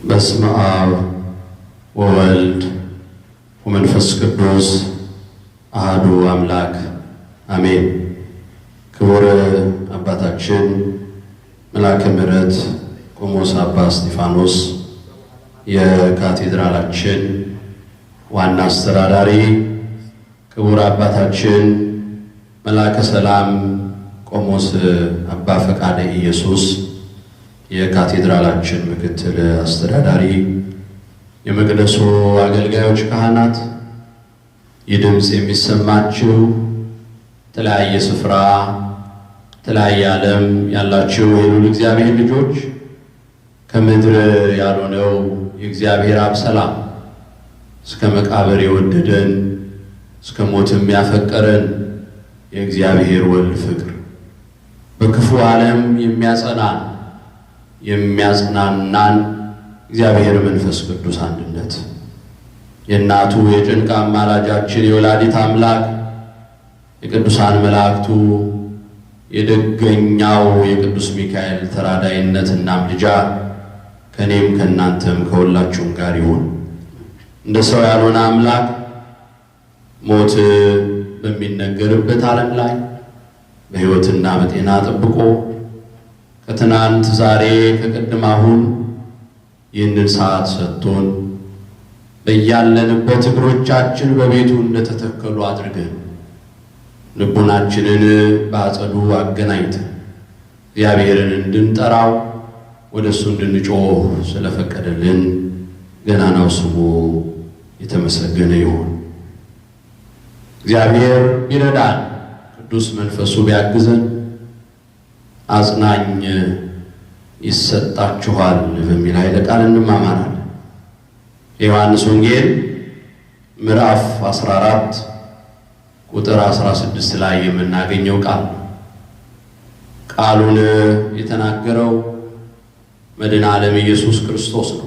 በስመ አብ ወወልድ ወመንፈስ ቅዱስ አሐዱ አምላክ አሜን። ክቡር አባታችን መልአከ ምሕረት ቆሞስ አባ እስጢፋኖስ የካቴድራላችን ዋና አስተዳዳሪ፣ ክቡር አባታችን መልአከ ሰላም ቆሞስ አባ ፈቃደ ኢየሱስ የካቴድራላችን ምክትል አስተዳዳሪ፣ የመቅደሱ አገልጋዮች፣ ካህናት፣ የድምጽ የሚሰማችሁ ተለያየ ስፍራ ተለያየ ዓለም ያላችሁ የልዑል እግዚአብሔር ልጆች፣ ከምድር ያልሆነው የእግዚአብሔር አብ ሰላም እስከ መቃብር የወደደን እስከ ሞትም ያፈቀረን የእግዚአብሔር ወልድ ፍቅር በክፉ ዓለም የሚያጸናን የሚያጽናናን እግዚአብሔር መንፈስ ቅዱስ አንድነት የእናቱ የጭንቅ አማላጃችን የወላዲት አምላክ የቅዱሳን መላእክቱ የደገኛው የቅዱስ ሚካኤል ተራዳይነትና ምልጃ ከኔም ከእናንተም ከሁላችሁም ጋር ይሁን። እንደ ሰው ያልሆነ አምላክ ሞት በሚነገርበት ዓለም ላይ በሕይወትና በጤና ጠብቆ ከትናንት ዛሬ ከቅድም አሁን ይህንን ሰዓት ሰጥቶን በያለንበት እግሮቻችን በቤቱ እንደተተከሉ አድርገን ልቡናችንን በአጸዱ አገናኝተን እግዚአብሔርን እንድንጠራው ወደ እሱ እንድንጮህ ስለፈቀደልን ገናናው ስሙ የተመሰገነ ይሁን። እግዚአብሔር ቢረዳን ቅዱስ መንፈሱ ቢያግዘን አጽናኝ ይሰጣችኋል በሚል ኃይለ ቃል እንማማራለን። የዮሐንስ ወንጌል ምዕራፍ 14 ቁጥር 16 ላይ የምናገኘው ቃል ቃሉን የተናገረው መድኃኔ ዓለም ኢየሱስ ክርስቶስ ነው።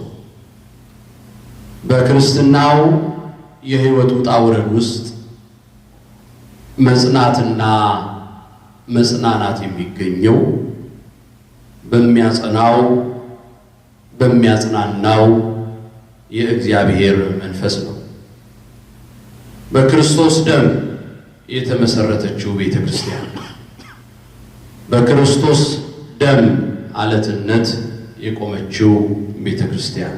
በክርስትናው የሕይወት ውጣ ውረድ ውስጥ መጽናትና መጽናናት የሚገኘው በሚያጸናው በሚያጽናናው የእግዚአብሔር መንፈስ ነው። በክርስቶስ ደም የተመሰረተችው ቤተ ክርስቲያን በክርስቶስ ደም አለትነት የቆመችው ቤተ ክርስቲያን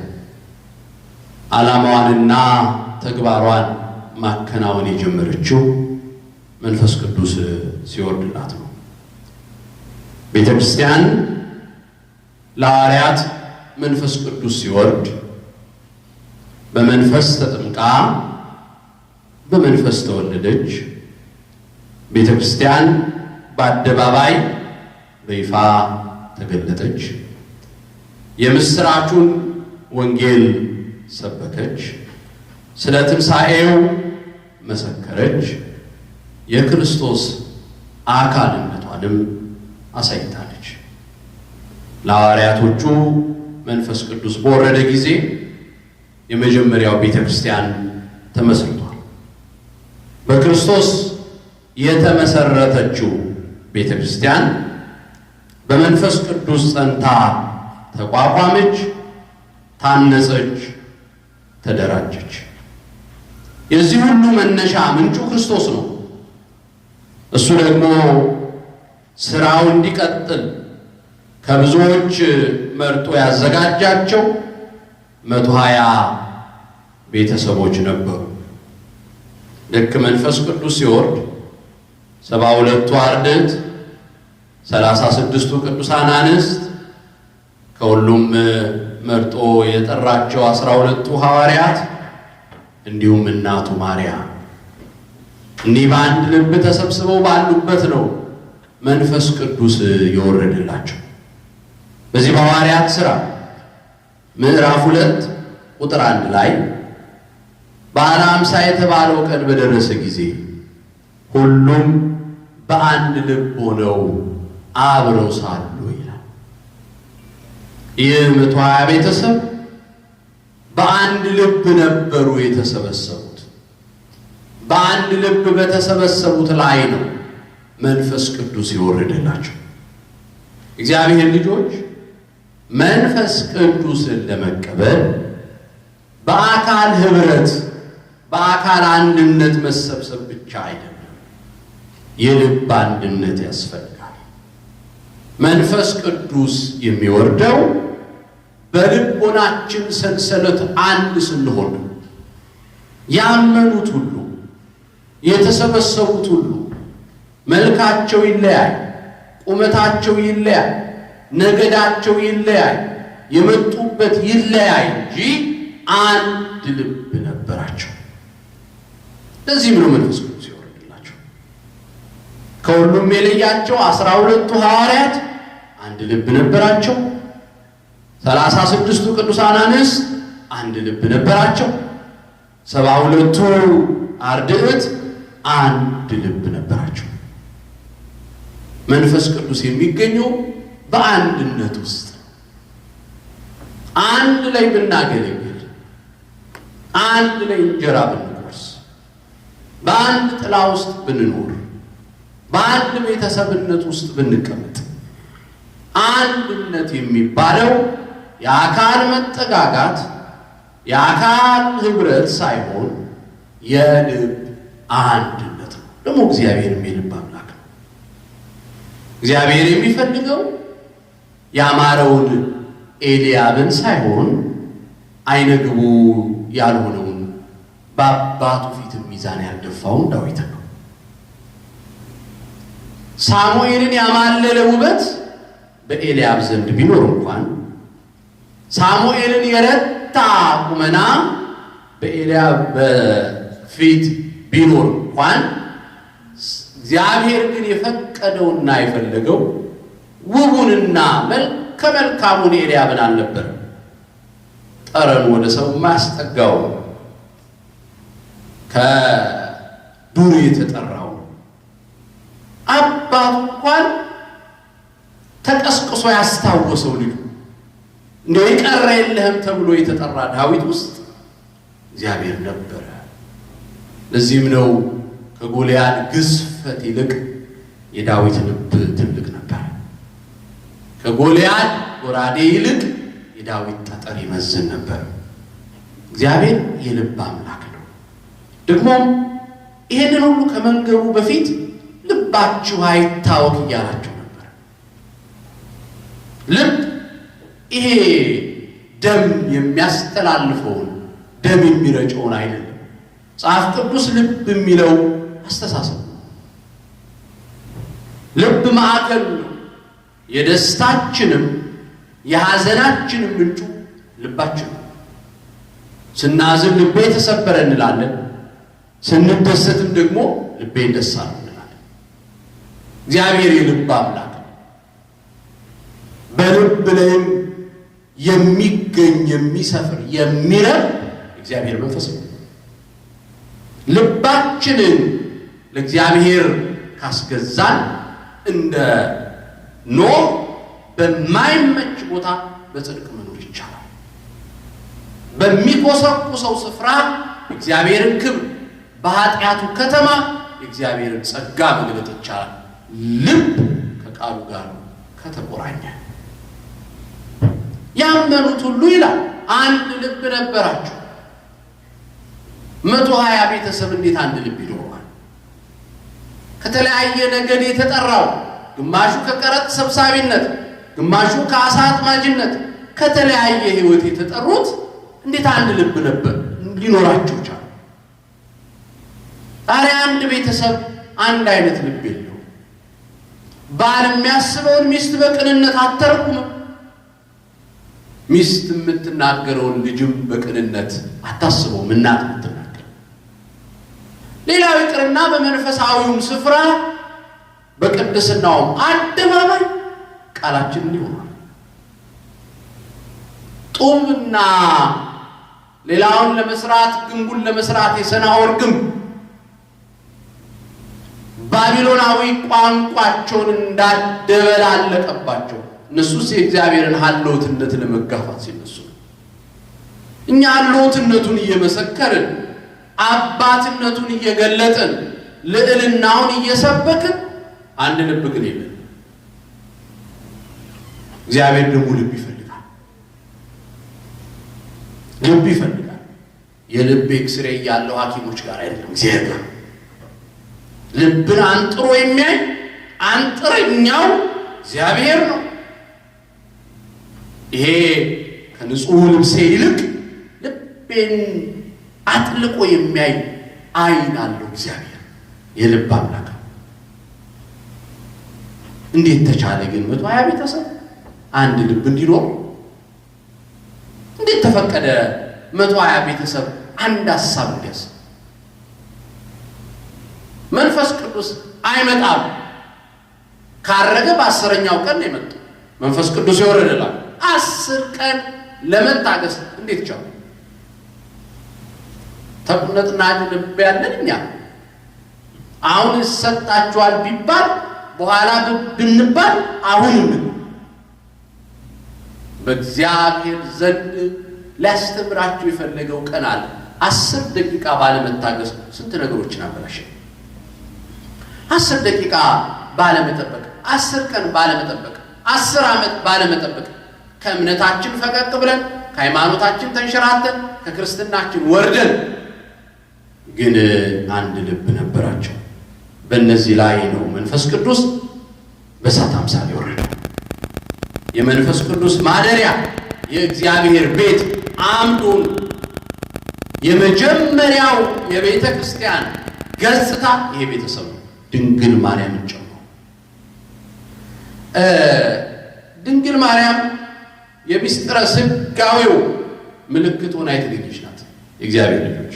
ዓላማዋንና ተግባሯን ማከናወን የጀመረችው መንፈስ ቅዱስ ሲወርድላት ነው። ቤተ ክርስቲያን ለሐዋርያት መንፈስ ቅዱስ ሲወርድ በመንፈስ ተጠምቃ በመንፈስ ተወለደች። ቤተ ክርስቲያን በአደባባይ በይፋ ተገለጠች። የምስራቹን ወንጌል ሰበከች። ስለ ትንሣኤው መሰከረች። የክርስቶስ አካልነቷንም አሳይታለች። ለሐዋርያቶቹ መንፈስ ቅዱስ በወረደ ጊዜ የመጀመሪያው ቤተ ክርስቲያን ተመስርቷል። በክርስቶስ የተመሰረተችው ቤተ ክርስቲያን በመንፈስ ቅዱስ ጸንታ ተቋቋመች፣ ታነጸች፣ ተደራጀች። የዚህ ሁሉ መነሻ ምንጩ ክርስቶስ ነው። እሱ ደግሞ ስራው እንዲቀጥል ከብዙዎች መርጦ ያዘጋጃቸው 120 ቤተሰቦች ነበሩ። ልክ መንፈስ ቅዱስ ሲወርድ 72ቱ አርድእት፣ 36ቱ ቅዱሳን አንስት፣ ከሁሉም መርጦ የጠራቸው 12ቱ ሐዋርያት እንዲሁም እናቱ ማርያም እኒህ በአንድ ልብ ተሰብስበው ባሉበት ነው መንፈስ ቅዱስ የወረደላቸው። በዚህ በሐዋርያት ሥራ ምዕራፍ 2 ቁጥር 1 ላይ በዓለ ሃምሳ የተባለው ቀን በደረሰ ጊዜ ሁሉም በአንድ ልብ ሆነው አብረው ሳሉ ይላል። ይህ 120 ቤተሰብ በአንድ ልብ ነበሩ የተሰበሰቡት። በአንድ ልብ በተሰበሰቡት ላይ ነው መንፈስ ቅዱስ ይወርድላቸው። እግዚአብሔር ልጆች መንፈስ ቅዱስን ለመቀበል በአካል ህብረት በአካል አንድነት መሰብሰብ ብቻ አይደለም፣ የልብ አንድነት ያስፈልጋል። መንፈስ ቅዱስ የሚወርደው በልቦናችን ሰንሰለት አንድ ስንሆን ያመኑት ሁሉ የተሰበሰቡት ሁሉ መልካቸው ይለያይ፣ ቁመታቸው ይለያይ፣ ነገዳቸው ይለያይ፣ የመጡበት ይለያይ እንጂ አንድ ልብ ነበራቸው። ለዚህም ነው መንፈስ ቅዱስ ይወርድላቸው። ከሁሉም የለያቸው 12ቱ ሐዋርያት አንድ ልብ ነበራቸው። 36ቱ ቅዱሳን አንስት አንድ ልብ ነበራቸው። 72ቱ አርድእት አንድ ልብ ነበራቸው። መንፈስ ቅዱስ የሚገኘው በአንድነት ውስጥ አንድ ላይ ብናገለግል፣ አንድ ላይ እንጀራ ብንቆርስ፣ በአንድ ጥላ ውስጥ ብንኖር፣ በአንድ ቤተሰብነት ውስጥ ብንቀመጥ፣ አንድነት የሚባለው የአካል መጠጋጋት የአካል ህብረት ሳይሆን የልብ አንድነት ነው። ደግሞ እግዚአብሔርም የልብ አምላክ ነው። እግዚአብሔር የሚፈልገው ያማረውን ኤልያብን ሳይሆን አይነግቡ ያልሆነውን በአባቱ ፊት ሚዛን ያልደፋውን ዳዊትን ነው። ሳሙኤልን ያማለለ ውበት በኤልያብ ዘንድ ቢኖር እንኳን ሳሙኤልን የረታ ቁመና በኤልያብ በፊት ቢኖር እንኳን እግዚአብሔር ግን የፈቀደውና የፈለገው ውቡንና መልከ መልካሙን ኤልያብን አልነበረም። ጠረኑ ወደ ሰው ማያስጠጋው ከዱር የተጠራው አባቱ እንኳን ተቀስቅሶ ያስታወሰው ልጁ እንደው ይቀር የለህም ተብሎ የተጠራ ዳዊት ውስጥ እግዚአብሔር ነበረ። ለዚህም ነው ከጎልያድ ግዝፈት ይልቅ የዳዊት ልብ ትልቅ ነበር። ከጎልያድ ጎራዴ ይልቅ የዳዊት ጠጠር ይመዝን ነበር። እግዚአብሔር የልብ አምላክ ነው። ደግሞም ይሄንን ሁሉ ከመንገሩ በፊት ልባችሁ አይታወክ እያላቸው ነበር። ልብ ይሄ ደም የሚያስተላልፈውን ደም የሚረጨውን አይደለም። መጽሐፍ ቅዱስ ልብ የሚለው አስተሳሰብ ነው። ልብ ማዕከል ነው። የደስታችንም የሐዘናችንም ምንጩ ልባችን ነው። ስናዝን ልቤ ተሰበረ እንላለን፣ ስንደሰትም ደግሞ ልቤ ደስ አለ እንላለን። እግዚአብሔር የልብ አምላክ ነው። በልብ ላይም የሚገኝ የሚሰፍር የሚረብ እግዚአብሔር መንፈስ ነው። ልባችንን ለእግዚአብሔር ካስገዛን እንደ ኖህ በማይመች ቦታ በጽድቅ መኖር ይቻላል። በሚቆሰቁሰው ስፍራ እግዚአብሔርን ክብር፣ በኃጢአቱ ከተማ እግዚአብሔርን ጸጋ መግለጥ ይቻላል። ልብ ከቃሉ ጋር ከተቆራኘ ያመኑት ሁሉ ይላል አንድ ልብ ነበራቸው። 120 ቤተሰብ እንዴት አንድ ልብ ይኖረዋል? ከተለያየ ነገድ የተጠራው ግማሹ ከቀረጥ ሰብሳቢነት፣ ግማሹ ከአሳ አጥማጅነት፣ ከተለያየ ህይወት የተጠሩት እንዴት አንድ ልብ ነበር ሊኖራቸው ቻለ? ዛሬ አንድ ቤተሰብ አንድ አይነት ልብ የለው። ባል የሚያስበውን ሚስት በቅንነት አትተረጉምም። ሚስት የምትናገረውን ልጅም በቅንነት አታስበውም። እናት የምትናገር ሌላው ይቅርና በመንፈሳዊውም ስፍራ በቅድስናውም አደባባይ ቃላችን ይሆናል። ጡብና ሌላውን ለመስራት ግንቡን ለመስራት የሰናዖር ግንብ ባቢሎናዊ ቋንቋቸውን እንዳደበላለቀባቸው እነሱስ የእግዚአብሔርን ሀልዎትነት ለመጋፋት ሲነሱ እኛ ሀልዎትነቱን እየመሰከርን አባትነቱን እየገለጥን ልዕልናውን እየሰበክን አንድ ልብ ግን የለን። እግዚአብሔር ደግሞ ልብ ይፈልጋል። ልብ ይፈልጋል። የልብ ኤክስሬ ያለው ሐኪሞች ጋር አይደለም፣ እግዚአብሔር ጋር። ልብን አንጥሮ የሚያይ አንጥረኛው እግዚአብሔር ነው። ይሄ ከንጹህ ልብሴ ይልቅ ልቤን አጥልቆ የሚያይ ዓይን አለው እግዚአብሔር፣ የልብ አምላክ። እንዴት ተቻለ ግን 120 ቤተሰብ አንድ ልብ እንዲኖር? እንዴት ተፈቀደ 120 ቤተሰብ አንድ ሐሳብ እንዲያስብ? መንፈስ ቅዱስ አይመጣም። ካረገ በ10ኛው ቀን ነው የመጣው መንፈስ ቅዱስ ይወረደላል። 10 ቀን ለመታገስ እንዴት ቻለ? ተቁነትና ልብ ያለን እኛ አሁን ይሰጣችኋል ቢባል በኋላ ብንባል አሁንም በእግዚአብሔር ዘንድ ሊያስተምራችሁ የፈለገው ቀን አለ። 10 ደቂቃ ባለመታገስ ስንት ነገሮችን አበላሸ። 10 ደቂቃ ባለመጠበቅ፣ 10 ቀን ባለመጠበቅ፣ 10 ዓመት ባለመጠበቅ ከእምነታችን ፈቀቅ ብለን ከሃይማኖታችን ተንሸራተን ከክርስትናችን ወርደን ግን አንድ ልብ ነበራቸው። በእነዚህ ላይ ነው መንፈስ ቅዱስ በእሳት አምሳል የወረደው። የመንፈስ ቅዱስ ማደሪያ የእግዚአብሔር ቤት አምዱን የመጀመሪያው የቤተ ክርስቲያን ገጽታ ይሄ ቤተሰብ ነው። ድንግል ማርያምን ጨምሮ ድንግል ማርያም የምስጢረ ሥጋዌው ምልክት ሆና የተገኘች ናት። የእግዚአብሔር ልጆች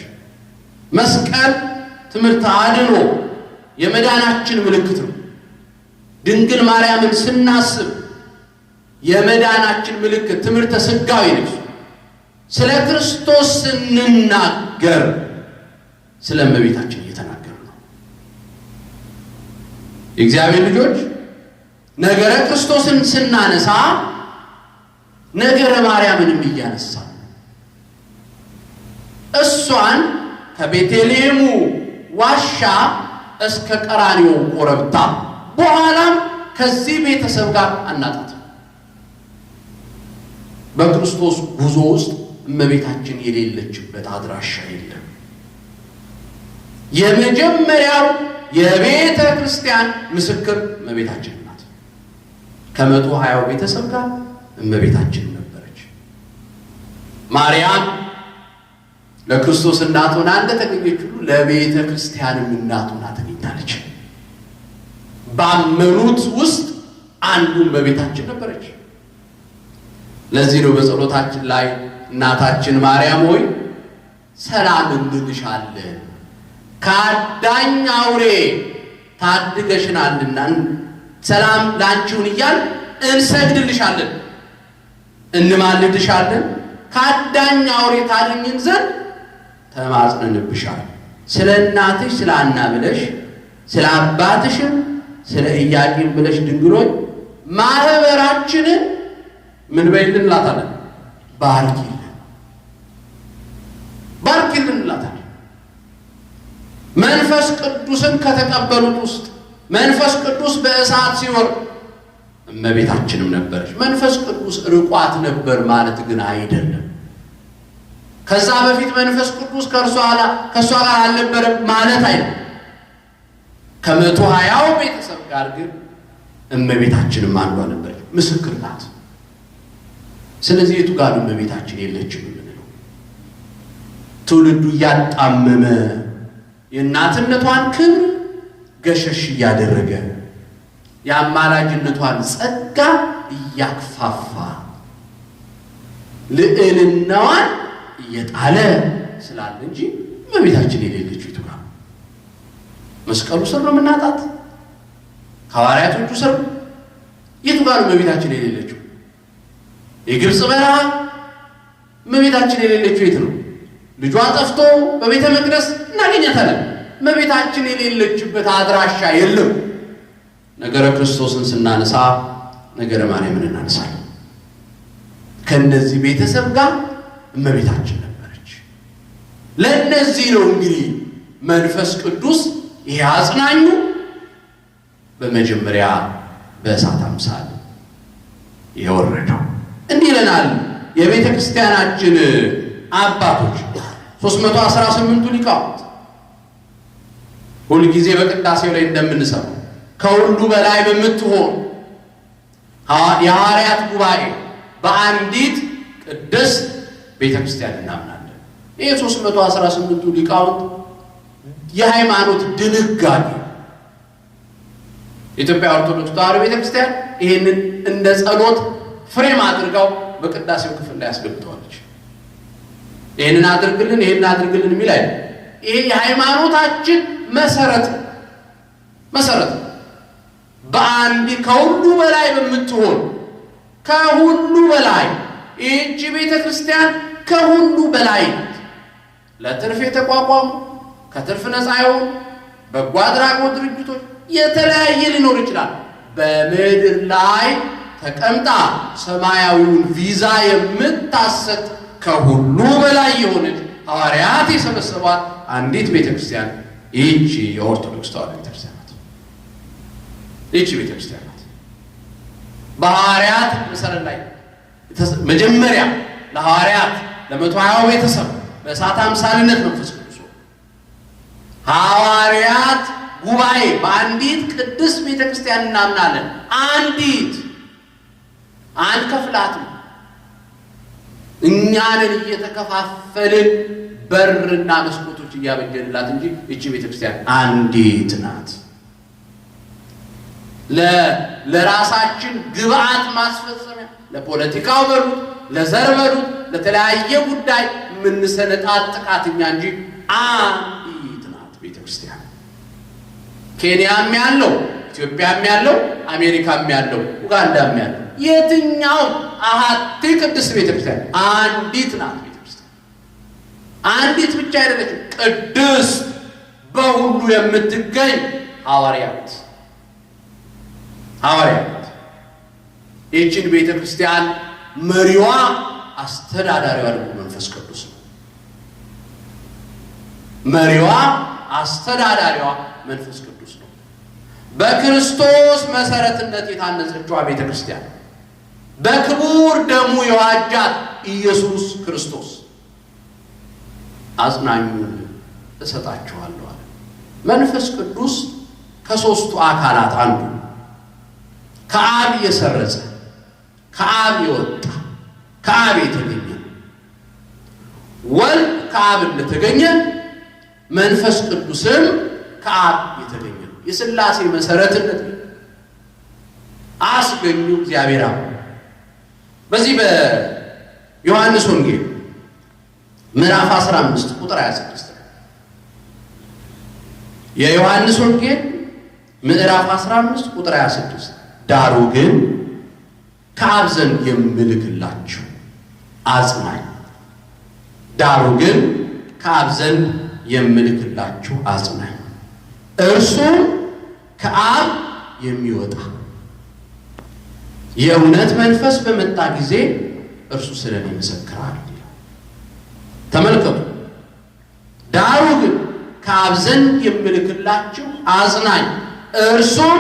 መስቀል ትምህርት አድኖ የመዳናችን ምልክት ነው። ድንግል ማርያምን ስናስብ የመዳናችን ምልክት ትምህርተ ሥጋዌ ነው። ስለ ክርስቶስ ስንናገር ስለ እመቤታችን እየተናገር ነው። የእግዚአብሔር ልጆች ነገረ ክርስቶስን ስናነሳ ነገረ ማርያምንም እያነሳ እሷን ከቤተልሔሙ ዋሻ እስከ ቀራንዮ ኮረብታ በኋላም ከዚህ ቤተሰብ ጋር አናጣት። በክርስቶስ ጉዞ ውስጥ እመቤታችን የሌለችበት አድራሻ የለም። የመጀመሪያው የቤተ ክርስቲያን ምስክር እመቤታችን ናት። ከ120 ቤተሰብ ጋር እመቤታችን ነበረች። ማርያም ለክርስቶስ እናት ሆና እንደተገኘች ሁሉ ለቤተ ክርስቲያንም እናት ሆና ተገኝታለች። ባመኑት ውስጥ አንዱን በቤታችን ነበረች። ለዚህ ነው በጸሎታችን ላይ እናታችን ማርያም ሆይ ሰላም እንልሻለን፣ ከአዳኝ አውሬ ታድገሽናልና ሰላም ላንቺውን እያል እንሰግድልሻለን፣ እንማልድሻለን፣ ከአዳኝ አውሬ ታድኝን ዘንድ ተማጽነንብሻል። ስለ እናትሽ ስለ ሐና ብለሽ ስለ አባትሽም ስለ ኢያቄም ብለሽ ድንግሎች ማህበራችንን ምን በይልን እንላታለን? ባርኪልን፣ ባርኪልን እንላታለን። መንፈስ ቅዱስን ከተቀበሉት ውስጥ መንፈስ ቅዱስ በእሳት ሲወርድ እመቤታችንም ነበረች። መንፈስ ቅዱስ ርቋት ነበር ማለት ግን አይደለም። ከዛ በፊት መንፈስ ቅዱስ ከእርሷ ጋር አልነበረም ማለት አይደለም። ከ120 ቤተሰብ ጋር ግን እመቤታችንም አንዷ ነበረች፣ ምስክር ናት። ስለዚህ የቱ ጋር እመቤታችን የለችም የምንለው? ትውልዱ እያጣመመ የእናትነቷን ክብር ገሸሽ እያደረገ የአማላጅነቷን ጸጋ እያክፋፋ ልዕልናዋን እየጣለ ስላለ እንጂ እመቤታችን የሌለችው የቱ ጋር? መስቀሉ ስር ነው የምናጣት? ሐዋርያቶቹ ስር? የቱ ጋር እመቤታችን የሌለችው? የግብፅ በረሃ እመቤታችን የሌለችው የት ነው? ልጇ ጠፍቶ በቤተ መቅደስ እናገኛታለን። እመቤታችን የሌለችበት አድራሻ የለም። ነገረ ክርስቶስን ስናነሳ ነገረ ማርያምን እናነሳለን። ከነዚህ ቤተሰብ ጋር እመቤታችን ነበረች። ለእነዚህ ነው እንግዲህ መንፈስ ቅዱስ ይሄ አጽናኙ በመጀመሪያ በእሳት አምሳል የወረደው። እንዲህ ይለናል የቤተ ክርስቲያናችን አባቶች 318ቱ ሊቃውንት ሁልጊዜ በቅዳሴው ላይ እንደምንሰማው ከሁሉ በላይ በምትሆን የሐዋርያት ጉባኤ በአንዲት ቅድስት ቤተክርስቲያን እናምናለን። ይህ 318ቱ ሊቃውንት የሃይማኖት ድንጋጌ የኢትዮጵያ ኦርቶዶክስ ተዋሕዶ ቤተክርስቲያን ይህንን እንደ ጸሎት ፍሬም አድርገው በቅዳሴው ክፍል ላይ አስገብተዋለች። ይህንን አድርግልን የሚል አይደል። ይሄ የሃይማኖታችን መሰረት በአንድ ከሁሉ በላይ በምትሆን ከሁሉ በላይ ይህች ቤተክርስቲያን ከሁሉ በላይ ለትርፍ የተቋቋሙ ከትርፍ ነፃ የሆኑ በጎ አድራጎት ድርጅቶች የተለያየ ሊኖር ይችላል። በምድር ላይ ተቀምጣ ሰማያዊውን ቪዛ የምታሰጥ ከሁሉ በላይ የሆነች ሐዋርያት የሰበሰቧት አንዲት ቤተክርስቲያን ይህች የኦርቶዶክስ ተዋሕዶ ቤተክርስቲያን ናት። ይህች ቤተክርስቲያን ናት። በሐዋርያት መሰረት ላይ መጀመሪያ ለሐዋርያት ለ120 ቤተሰብ በእሳት አምሳልነት መንፈስ ቅዱስ ሐዋርያት ጉባኤ በአንዲት ቅድስት ቤተክርስቲያን እናምናለን። አንከፍላትም። እኛንን እየተከፋፈልን በርና መስኮቶች እያበጀንላት እንጂ እቺ ቤተክርስቲያን አንዲት ናት። ለራሳችን ግብአት ማስፈጸሚያ ለፖለቲካው በሉት ለዘር በሉት ለተለያየ ጉዳይ የምንሰነጣጥቃት እኛ እንጂ አንዲት ናት ቤተክርስቲያን። ኬንያም ያለው ኢትዮጵያም ያለው አሜሪካም ያለው ኡጋንዳም ያለው የትኛው አሐቲ ቅድስት ቤተክርስቲያን አንዲት ናት ቤተክርስቲያን። አንዲት ብቻ አይደለችም፣ ቅድስት በሁሉ የምትገኝ ሐዋርያት። ይህችን ቤተክርስቲያን መሪዋ አስተዳዳሪዋ ደግሞ መንፈስ ቅዱስ ነው። መሪዋ አስተዳዳሪዋ መንፈስ ቅዱስ ነው። በክርስቶስ መሰረትነት የታነጸችዋ ቤተክርስቲያን በክቡር ደሙ የዋጃት ኢየሱስ ክርስቶስ አጽናኙን እሰጣችኋለሁ አለ። መንፈስ ቅዱስ ከሦስቱ አካላት አንዱ ከአብ የሰረጸ ከአብ የወጣ ከአብ የተገኘ ወልድ ከአብ እንደተገኘ መንፈስ ቅዱስም ከአብ የተገኘ ነው። የሥላሴ መሰረትነት አስገኙ እግዚአብሔር አብ። በዚህ በዮሐንስ ወንጌል ምዕራፍ 15 ቁጥር 26 የዮሐንስ ወንጌል ምዕራፍ 15 ቁጥር 26 ዳሩ ግን ከአብ ዘንድ የምልክላችሁ አጽናኝ፣ ዳሩ ግን ከአብ ዘንድ የምልክላችሁ አጽናኝ እርሱም ከአብ የሚወጣ የእውነት መንፈስ በመጣ ጊዜ እርሱ ስለኔ ይመሰክራል። ተመልከቱ። ዳሩ ግን ከአብ ዘንድ የምልክላችሁ አጽናኝ እርሱም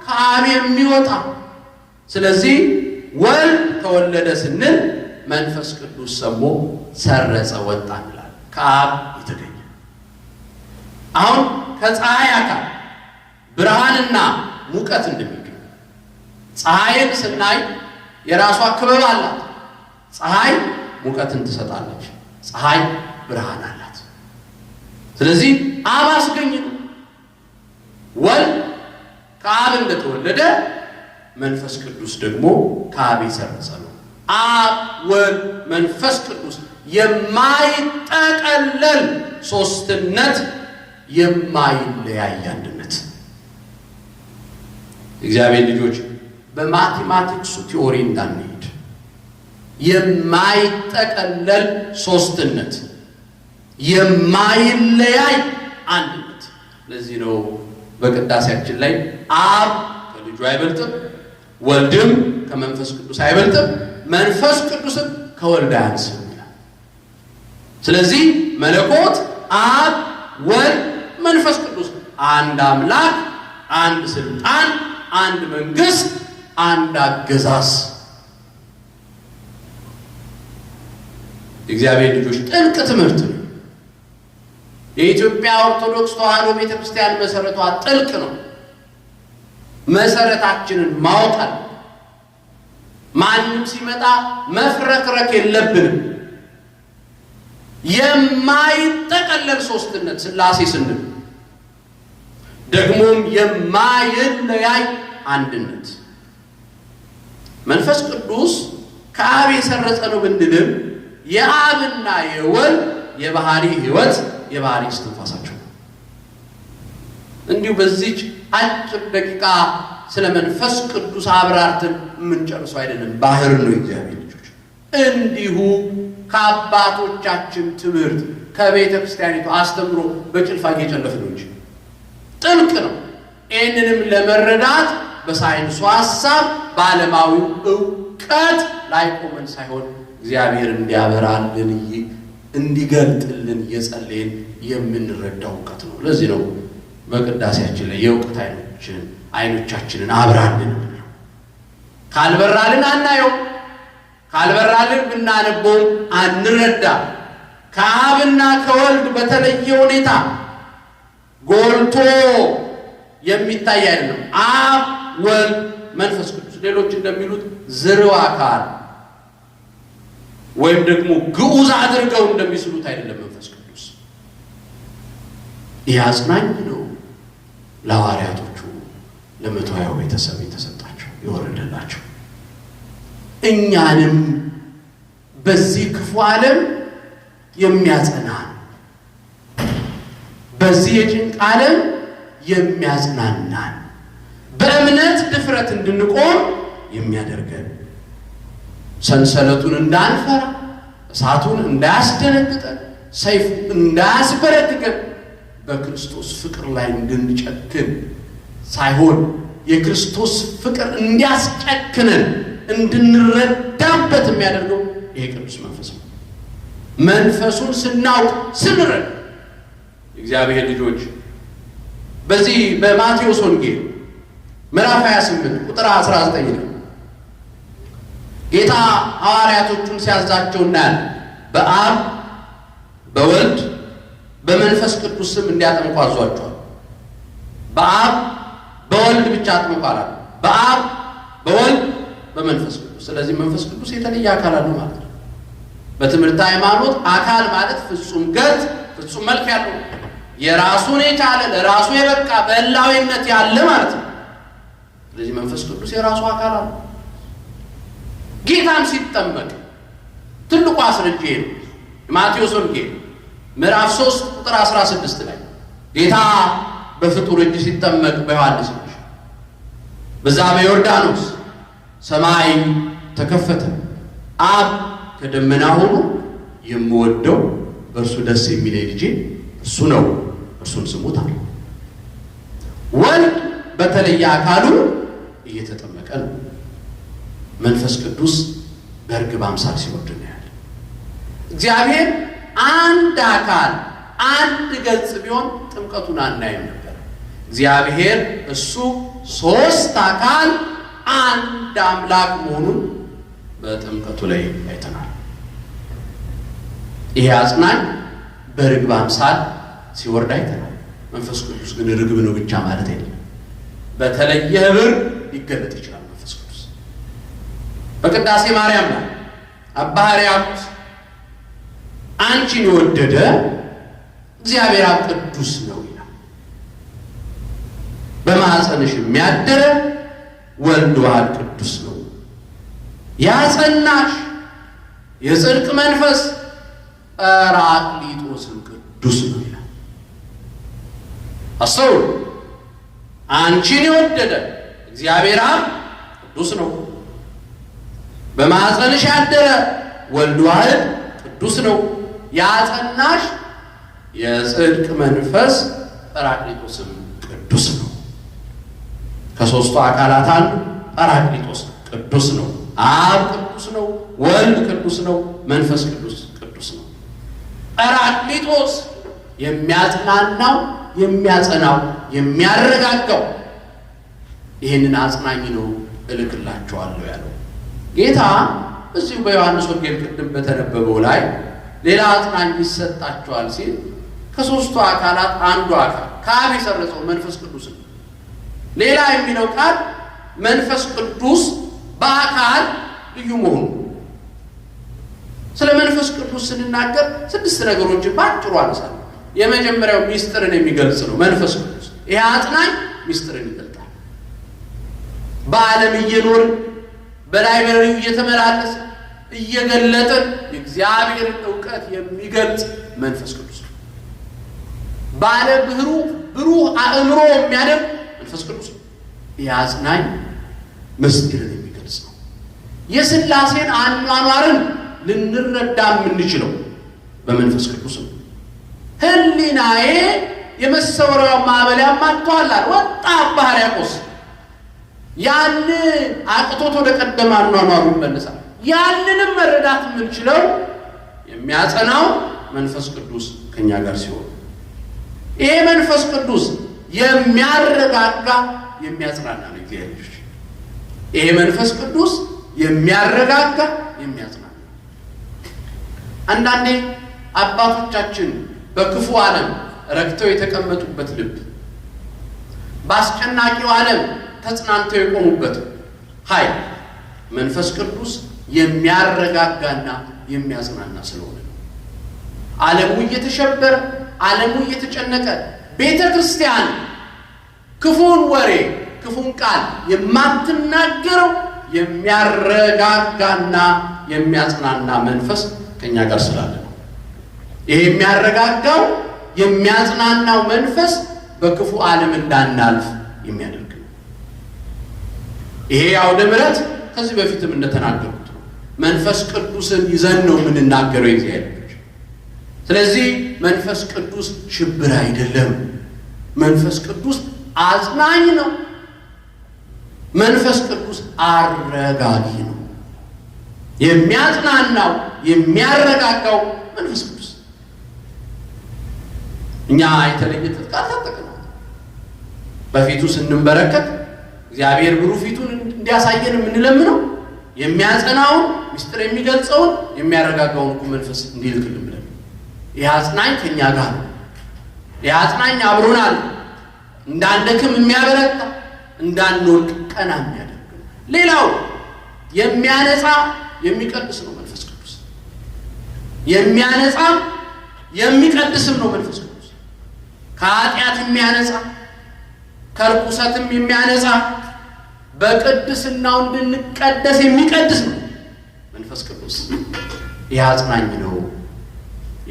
ከአብ የሚወጣ። ስለዚህ ወልድ ተወለደ ስንል መንፈስ ቅዱስ ሰሞ ሰረጸ ወጣ እንላለን። ከአብ የተገኘ አሁን ከፀሐይ አካል ብርሃንና ሙቀት እንደሚገኝ ፀሐይን ስናይ የራሷ ክበብ አላት። ፀሐይ ሙቀትን ትሰጣለች፣ ፀሐይ ብርሃን አላት። ስለዚህ አብ አስገኝ ነው። ወልድ ከአብ እንደተወለደ መንፈስ ቅዱስ ደግሞ ከአብ የሰረጸ ነው። አብ ወልድ መንፈስ ቅዱስ የማይጠቀለል ሦስትነት፣ የማይለያይ አንድነት። እግዚአብሔር ልጆች በማቴማቲክሱ ቲዎሪ እንዳንሄድ የማይጠቀለል ሦስትነት፣ የማይለያይ አንድነት። ለዚህ ነው በቅዳሴያችን ላይ አብ ከልጁ አይበልጥም፣ ወልድም ከመንፈስ ቅዱስ አይበልጥም፣ መንፈስ ቅዱስም ከወልድ አያንስም ይላል። ስለዚህ መለኮት አብ ወልድ መንፈስ ቅዱስ አንድ አምላክ፣ አንድ ስልጣን፣ አንድ መንግስት፣ አንድ አገዛዝ። እግዚአብሔር ልጆች ጥልቅ ትምህርት ነው። የኢትዮጵያ ኦርቶዶክስ ተዋሕዶ ቤተክርስቲያን መሰረቷ ጥልቅ ነው። መሰረታችንን ማውጣት ማንም ሲመጣ መፍረክረክ የለብንም። የማይጠቀለል ሶስትነት ሥላሴ ስንል ደግሞም የማይለያይ አንድነት መንፈስ ቅዱስ ከአብ የሰረጸ ነው ብንልም የአብና የወልድ የባህሪ ሕይወት የባህሪ እስትንፋሳቸው ነው። እንዲሁ በዚች አጭር ደቂቃ ስለ መንፈስ ቅዱስ አብራርተን የምንጨርሰው አይደለም። ባህር ነው እግዚአብሔር ልጆች። እንዲሁ ከአባቶቻችን ትምህርት ከቤተ ክርስቲያኒቱ አስተምሮ በጭልፋ እየጨለፍን ነው እንጂ ጥልቅ ነው። ይህንንም ለመረዳት በሳይንሱ ሐሳብ በዓለማዊው እውቀት ላይ ቆመን ሳይሆን እግዚአብሔር እንዲያበራልን እንዲገልጥልን እየጸለይን የምንረዳው እውቀት ነው። ለዚህ ነው በቅዳሴያችን ላይ የእውቀት አይኖቻችንን አብራልን ነው። ካልበራልን አናየው፣ ካልበራልን ብናነበው አንረዳ። ከአብና ከወልድ በተለየ ሁኔታ ጎልቶ የሚታይ አይደለም። አብ፣ ወልድ፣ መንፈስ ቅዱስ ሌሎች እንደሚሉት ዝርው አካል ወይም ደግሞ ግዑዝ አድርገው እንደሚስሉት አይደለም። መንፈስ ቅዱስ ይህ አጽናኝ ነው። ለሐዋርያቶቹ ለመቶያው ቤተሰብ የተሰጣቸው የወረደላቸው እኛንም በዚህ ክፉ ዓለም የሚያጸና በዚህ የጭንቅ ዓለም የሚያጽናናን በእምነት ድፍረት እንድንቆም የሚያደርገን ሰንሰለቱን እንዳንፈራ እሳቱን እንዳያስደነግጠን ሰይፉ እንዳያስበረግገን በክርስቶስ ፍቅር ላይ እንድንጨክን ሳይሆን የክርስቶስ ፍቅር እንዲያስጨክነን እንድንረዳበት የሚያደርገው ይሄ ቅዱስ መንፈስ ነው። መንፈሱን ስናውቅ ስንረዳ እግዚአብሔር ልጆች በዚህ በማቴዎስ ወንጌል ምዕራፍ 28 ቁጥር 19 ነው ጌታ ሐዋርያቶቹን ሲያዛቸው እናያለን። በአብ በወልድ በመንፈስ ቅዱስ ስም እንዲያጠምቁ አዟቸዋል። በአብ በወልድ ብቻ አጥምቁ አላለም። በአብ በወልድ በመንፈስ ቅዱስ። ስለዚህ መንፈስ ቅዱስ የተለየ አካል አለው ማለት ነው። በትምህርት ሃይማኖት አካል ማለት ፍጹም ገጽ ፍጹም መልክ ያለው የራሱን የቻለ ለራሱ የበቃ በህላዊነት ያለ ማለት ነው። ስለዚህ መንፈስ ቅዱስ የራሱ አካል አለው። ጌታም ሲጠመቅ ትልቁ አስረጄ ነው። ማቴዎስ ወንጌል ምዕራፍ 3 ቁጥር 16 ላይ ጌታ በፍጡር እጅ ሲጠመቅ በዮሐንስ እጅ በዛ በዮርዳኖስ ሰማይ ተከፈተ፣ አብ ከደመና ሆኖ የምወደው በእርሱ ደስ የሚለኝ ልጄ እርሱ ነው፣ እርሱን ስሙት አለ። ወልድ በተለየ አካሉ እየተጠመቀ ነው። መንፈስ ቅዱስ በእርግብ አምሳል ሲወርድ ነው ያለ። እግዚአብሔር አንድ አካል አንድ ገጽ ቢሆን ጥምቀቱን አናይም ነበር። እግዚአብሔር እሱ ሶስት አካል አንድ አምላክ መሆኑን በጥምቀቱ ላይ አይተናል። ይሄ አጽናኝ በርግብ አምሳል ሲወርድ አይተናል። መንፈስ ቅዱስ ግን ርግብ ነው ብቻ ማለት አይደለም። በተለየ ህብር ሊገለጥ ይችላል። መንፈስ ቅዱስ በቅዳሴ ማርያም ላይ አባ ሕርያቆስ አንቺን የወደደ እግዚአብሔር አብ ቅዱስ ነው ይላል። በማኅፀንሽ የሚያደረ ወልድ ዋሕድ ቅዱስ ነው። ያጸናሽ የጽድቅ መንፈስ ጰራቅሊጦስም ቅዱስ ነው ይላል። አስተውሉ። አንቺን የወደደ እግዚአብሔር አብ ቅዱስ ነው። በማኅፀንሽ ያደረ ወልድ ዋሕድ ቅዱስ ነው። ያጸናሽ የጽድቅ መንፈስ ጰራቅሊጦስም ቅዱስ ነው። ከሦስቱ አካላት አንዱ ጰራቅሊጦስ ቅዱስ ነው። አብ ቅዱስ ነው። ወልድ ቅዱስ ነው። መንፈስ ቅዱስ ቅዱስ ነው። ጰራቅሊጦስ የሚያጽናናው የሚያጸናው የሚያረጋጋው ይህንን አጽናኝ ነው እልክላቸዋለሁ ያለው ጌታ እዚሁ በዮሐንስ ወንጌል ቅድም በተነበበው ላይ ሌላ አጽናኝ ይሰጣቸዋል ሲል ከሦስቱ አካላት አንዱ አካል ከአብ የሰረጸው መንፈስ ቅዱስ ነው። ሌላ የሚለው ቃል መንፈስ ቅዱስ በአካል ልዩ መሆኑ። ስለ መንፈስ ቅዱስ ስንናገር 6 ነገሮችን ባጭሩ አነሳለሁ። የመጀመሪያው ሚስጥርን የሚገልጽ ነው። መንፈስ ቅዱስ ይሄ አጽናኝ ሚስጥርን ይገልጣል። በዓለም እየኖርን በላይብረሪው እየተመላለስ እየገለጥን የእግዚአብሔርን ዕውቀት የሚገልጽ መንፈስ ቅዱስ ነው። ባለ ብሩህ አእምሮ የሚያደርግ መንፈስ ቅዱስ ነው። ይህ አጽናኝ ምስጢርን የሚገልጽ ነው። የሥላሴን አኗኗርን ልንረዳ የምንችለው በመንፈስ ቅዱስ ነው። ሕሊናዬ የመሰወሪያው ማዕበል ያማጥተዋል ወጣ አባ ሕርያቆስ። ያን አቅቶት ወደ ቀደመ አኗኗሩ ይመለሳል። ያንንም መረዳት የምንችለው የሚያጸናው መንፈስ ቅዱስ ከኛ ጋር ሲሆን፣ ይሄ መንፈስ ቅዱስ የሚያረጋጋ የሚያጽናና ነው። እግዚአብሔር ይሄ መንፈስ ቅዱስ የሚያረጋጋ የሚያጽናና። አንዳንዴ አባቶቻችን በክፉ ዓለም ረክተው የተቀመጡበት ልብ፣ በአስጨናቂው ዓለም ተጽናንተው የቆሙበት ኃይል መንፈስ ቅዱስ የሚያረጋጋና የሚያጽናና ስለሆነ ነው። ዓለሙ እየተሸበረ ዓለሙ እየተጨነቀ ቤተ ክርስቲያን ክፉን ወሬ ክፉን ቃል የማትናገረው የሚያረጋጋና የሚያጽናና መንፈስ ከኛ ጋር ስላለ ነው። ይሄ የሚያረጋጋው የሚያጽናናው መንፈስ በክፉ ዓለም እንዳናልፍ የሚያደርግ ነው። ይሄ አውደ ምሕረት ከዚህ በፊትም እንደተናገሩት ነው። መንፈስ ቅዱስን ይዘን ነው የምንናገረው የእግዚአብሔር ልጆች። ስለዚህ መንፈስ ቅዱስ ሽብር አይደለም። መንፈስ ቅዱስ አጽናኝ ነው። መንፈስ ቅዱስ አረጋጊ ነው። የሚያጽናናው የሚያረጋጋው መንፈስ ቅዱስ። እኛ የተለየ ትጥቅ አልታጠቅንም። በፊቱ ስንበረከት እግዚአብሔር ብሩህ ፊቱን እንዲያሳየን የምንለምነው የሚያጸናውን ምስጢር የሚገልጸውን የሚያረጋጋውን መንፈስ እንዲልክልን ብለን። ይህ አጽናኝ ከኛ ጋር ነው። ይህ አጽናኝ አብሮናል። እንዳንደክም የሚያበረታ እንዳንወድቅ ቀና የሚያደርግ ነው። ሌላው የሚያነጻ የሚቀድስ ነው መንፈስ ቅዱስ። የሚያነጻ የሚቀድስም ነው መንፈስ ቅዱስ። ከኃጢአት የሚያነጻ ከርኩሰትም የሚያነጻ በቅድስናው እንድንቀደስ የሚቀድስ ነው መንፈስ ቅዱስ። ይህ አጽናኝ ነው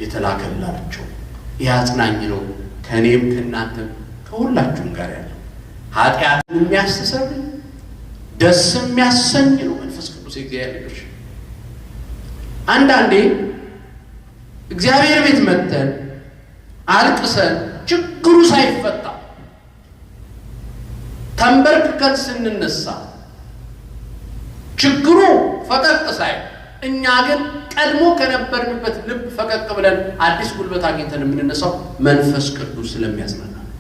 የተላከላቸው። ይህ አጽናኝ ነው ከእኔም ከእናንተም ከሁላችሁም ጋር ያለው። ኃጢአትን የሚያስተሰርይ ደስ የሚያሰኝ ነው መንፈስ ቅዱስ የእግዚአብሔር ልጆች። አንዳንዴ እግዚአብሔር ቤት መጥተን አልቅሰን ችግሩ ሳይፈታ ተንበርክከን ስንነሳ ችግሩ ፈቀቅ ሳይል እኛ ግን ቀድሞ ከነበርንበት ልብ ፈቀቅ ብለን አዲስ ጉልበት አግኝተን የምንነሳው መንፈስ ቅዱስ ስለሚያጽናና ነው።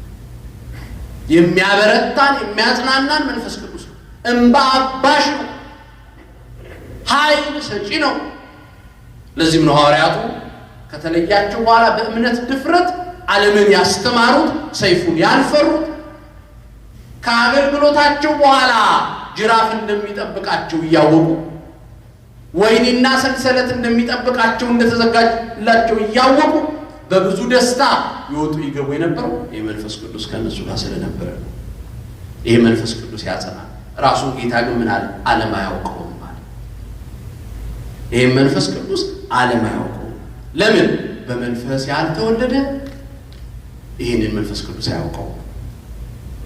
የሚያበረታን የሚያጽናናን መንፈስ ቅዱስ ነው። እንባ አባሽ ነው። ኃይል ሰጪ ነው። ለዚህም ነው ሐዋርያቱ ከተለያቸው በኋላ በእምነት ድፍረት ዓለምን ያስተማሩት፣ ሰይፉን ያልፈሩት፣ ከአገልግሎታቸው በኋላ ጅራፍ እንደሚጠብቃቸው እያወቁ ወይንና ሰንሰለት እንደሚጠብቃቸው እንደተዘጋጀላቸው እያወቁ በብዙ ደስታ ይወጡ ይገቡ የነበረው ይህ መንፈስ ቅዱስ ከነሱ ጋር ስለነበረ ነው። ይህ መንፈስ ቅዱስ ያጸናል። ራሱ ጌታ ግን ምን አለ? ዓለም አያውቀውም ማለት። ይህ መንፈስ ቅዱስ ዓለም አያውቀውም። ለምን? በመንፈስ ያልተወለደ ይህንን መንፈስ ቅዱስ አያውቀውም።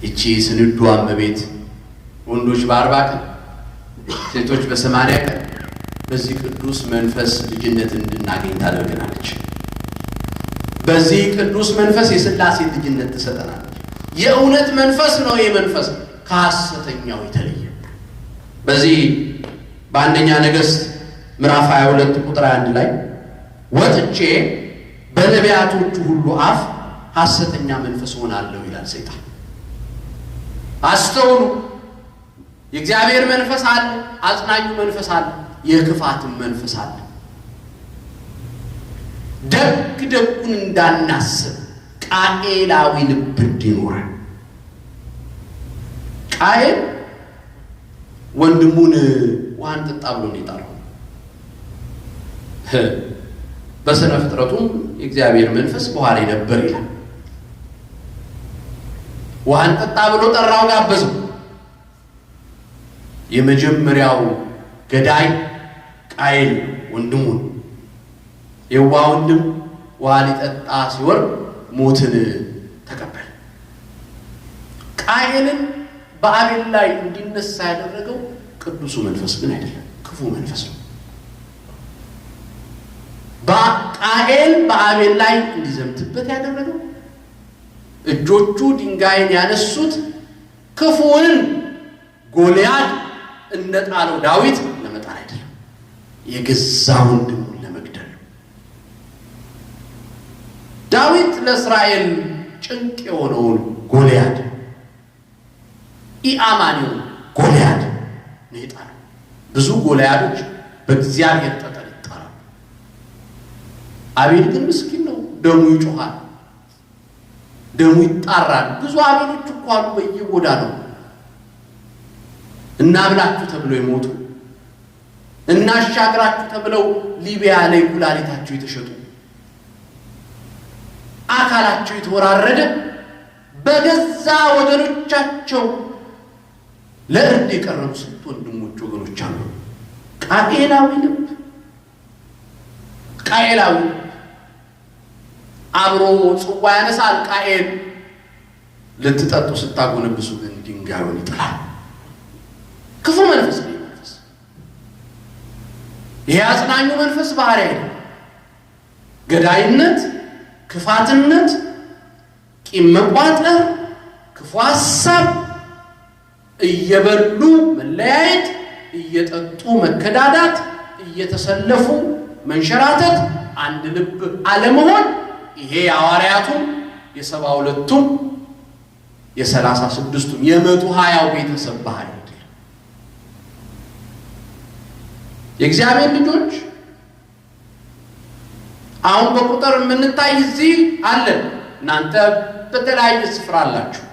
ይቺ ስንዱ እመቤት ወንዶች በ40 ቀን ሴቶች በ80 ቀን በዚህ ቅዱስ መንፈስ ልጅነት እንድናገኝ ታደርገናለች። በዚህ ቅዱስ መንፈስ የሥላሴ ልጅነት ትሰጠናለች። የእውነት መንፈስ ነው። ይህ መንፈስ ከሐሰተኛው የተለየ። በዚህ በአንደኛ ነገሥት ምዕራፍ 22 ቁጥር 1 ላይ ወጥቼ በነቢያቶቹ ሁሉ አፍ ሐሰተኛ መንፈስ ሆናለሁ ይላል ሰይጣን። አስተውሉ። የእግዚአብሔር መንፈስ አለ፣ አጽናኙ መንፈስ አለ፣ የክፋትም መንፈስ አለ። ደግ ደጉን እንዳናስብ ቃኤላዊ ልብ እንዲኖረን። ቃኤል ወንድሙን ውሃን ጠጣ ብሎ እንዲጣለው በስነ ፍጥረቱም የእግዚአብሔር መንፈስ በኋላ ነበር ይላል። ውሃን ጠጣ ብሎ ጠራው፣ ጋበዘው። የመጀመሪያው ገዳይ ቃኤል ወንድሙን የዋ ወንድም ውሃ ሊጠጣ ሲወርድ ሞትን ተቀበለ። ቃኤልን በአቤል ላይ እንዲነሳ ያደረገው ቅዱሱ መንፈስ ግን አይደለም፣ ክፉ መንፈስ ነው። ቃኤል በአቤል ላይ እንዲዘምትበት ያደረገው እጆቹ ድንጋይን ያነሱት ክፉውን ጎልያድ እንደጣለው ዳዊት ለመጣል አይደለም፣ የገዛ ወንድሙን ለመግደል ነው። ዳዊት ለእስራኤል ጭንቅ የሆነውን ጎልያድ ኢአማኒውን ጎልያድ ነው የጣለው። ብዙ ጎልያዶች በእግዚአብሔር ጠጠር ይጣላሉ። አቤል ግን ምስኪን ነው፣ ደሙ ይጮሃል፣ ደሙ ይጣራል። ብዙ አቤሎች እኮ አሉ በየጎዳናው እናብላችሁ ተብለው የሞቱ እናሻግራችሁ ተብለው ሊቢያ ላይ ኩላሊታቸው የተሸጡ አካላቸው የተወራረደ በገዛ ወገኖቻቸው ለእርድ የቀረቡ ስንት ወንድሞች ወገኖች አሉ። ቃኤላዊ ልብ አብሮ ጽዋ ያነሳል። ቃኤል ልትጠጡ ስታጎነብሱ ግን ድንጋዩን ይጥላል። ክፉ መንፈስ ነው መንፈስ። ይሄ አጽናኙ መንፈስ ባህሪ አይደለም። ገዳይነት፣ ክፋትነት፣ ቂም መቋጠር፣ ክፉ ሐሳብ፣ እየበሉ መለያየት፣ እየጠጡ መከዳዳት፣ እየተሰለፉ መንሸራተት፣ አንድ ልብ አለመሆን፣ ይሄ የሐዋርያቱም የ72ቱም የ36ቱም የ120 ቤተሰብ ባህሪ አይደለም። የእግዚአብሔር ልጆች አሁን በቁጥር የምንታይ እዚህ አለን። እናንተ በተለያየ ስፍራ አላችሁ።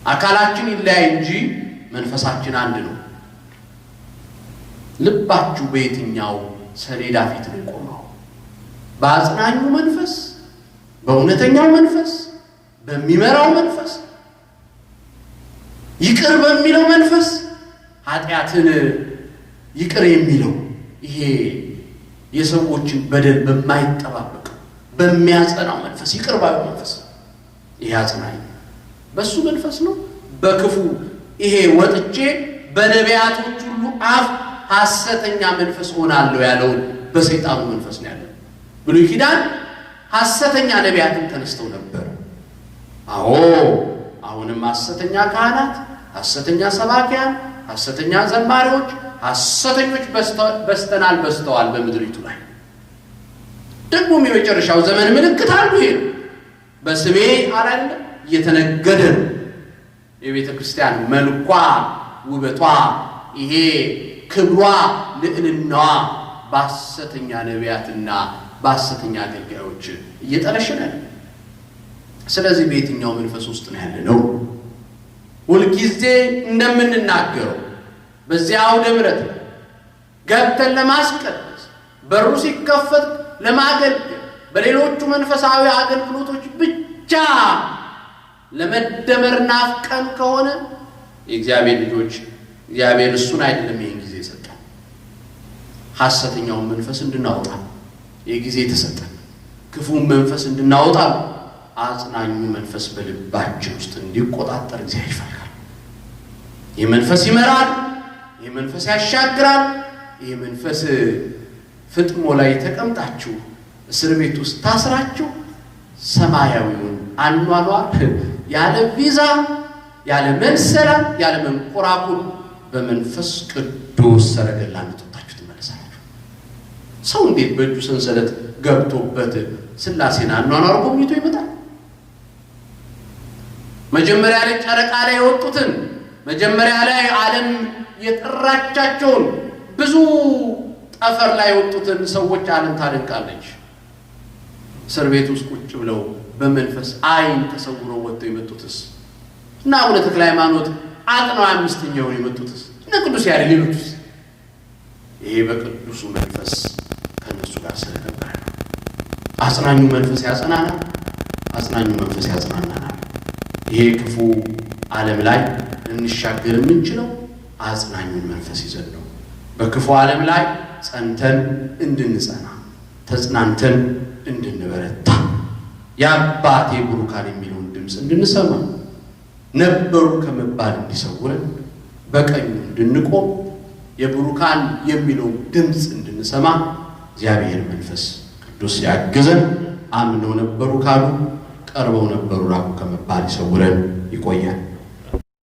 አካላችን ይለያይ እንጂ መንፈሳችን አንድ ነው። ልባችሁ በየትኛው ሰሌዳ ፊት ነው ቆመው? በአጽናኙ መንፈስ፣ በእውነተኛው መንፈስ፣ በሚመራው መንፈስ፣ ይቅር በሚለው መንፈስ፣ ኃጢአትን ይቅር የሚለው ይሄ የሰዎችን በደል በማይጠባበቅ በሚያጸናው መንፈስ፣ ይቅር ባዩ መንፈስ፣ ይሄ አጽናኝ በሱ መንፈስ ነው። በክፉ ይሄ ወጥቼ በነቢያቶች ሁሉ አፍ ሐሰተኛ መንፈስ ሆናለሁ ያለውን በሰይጣኑ መንፈስ ነው ያለው። ብሉይ ኪዳን ሐሰተኛ ነቢያትን ተነስተው ነበር። አዎ አሁንም ሐሰተኛ ካህናት፣ ሐሰተኛ ሰባኪያን፣ ሐሰተኛ ዘማሪዎች፣ ሐሰተኞች በስተዋል በምድሪቱ ላይ። ደግሞ የመጨረሻው ዘመን ምልክት አሉ። ይሄ በስሜ አላለ እየተነገደ ነው። የቤተ ክርስቲያን መልኳ፣ ውበቷ፣ ይሄ ክብሯ፣ ልዕልናዋ በሐሰተኛ ነቢያትና በሐሰተኛ አገልጋዮች እየጠለሸነ ነው። ስለዚህ በየትኛው መንፈስ ውስጥ ነው ያለነው? ሁልጊዜ እንደምንናገረው በዚያ አውደ ምሕረት ገብተን ለማስቀደስ በሩ ሲከፈት ለማገልገል በሌሎቹ መንፈሳዊ አገልግሎቶች ብቻ ለመደመር ናፍቀን ከሆነ የእግዚአብሔር ልጆች እግዚአብሔር እሱን አይደለም ይህን ጊዜ የሰጠን፣ ሐሰተኛውን መንፈስ እንድናወጣ የጊዜ ተሰጠን። ክፉን መንፈስ እንድናወጣ አጽናኙ መንፈስ በልባችን ውስጥ እንዲቆጣጠር እግዚአብሔር ይፈልጋል። ይህ መንፈስ ይመራል፣ ይህ መንፈስ ያሻግራል። ይህ መንፈስ ፍጥሞ ላይ ተቀምጣችሁ እስር ቤት ውስጥ ታስራችሁ ሰማያዊውን አኗኗር ያለ ቪዛ፣ ያለ መንሰላት፣ ያለ መንኮራኩር በመንፈስ ቅዱስ ሰረገላ እንድትወጣችሁ ትመለሳላችሁ። ሰው እንዴት በእጁ ሰንሰለት ገብቶበት ሥላሴን አኗኗር ጎብኝቶ ይመጣል? መጀመሪያ ላይ ጨረቃ ላይ የወጡትን መጀመሪያ ላይ ዓለም የጠራቻቸውን ብዙ ጠፈር ላይ የወጡትን ሰዎች ዓለም ታደንቃለች። እስር ቤት ውስጥ ቁጭ ብለው በመንፈስ አይን ተሰውረው ወጥተው የመጡትስ እና አቡነ ተክለ ሃይማኖት አጥነው አምስተኛው የመጡትስ እና ቅዱስ ያሬድ ሌሎችስ? ይሄ በቅዱሱ መንፈስ ከነሱ ጋር ስለነበረ አጽናኙ መንፈስ ያጸናናል። አጽናኙ መንፈስ ያጽናናናል። ይሄ ክፉ ዓለም ላይ እንሻገር የምንችለው አጽናኙን መንፈስ ይዘን ነው። በክፉ ዓለም ላይ ጸንተን እንድንጸና ተጽናንተን እንድንበረታ የአባቴ ቡሩካን የሚለውን ድምፅ እንድንሰማ ነበሩ ከመባል እንዲሰውረን በቀኙ እንድንቆም የቡሩካን የሚለው ድምፅ እንድንሰማ እግዚአብሔር መንፈስ ቅዱስ ያግዘን። አምነው ነበሩ ካሉ ቀርበው ነበሩ ራቁ ከመባል ይሰውረን። ይቆያል።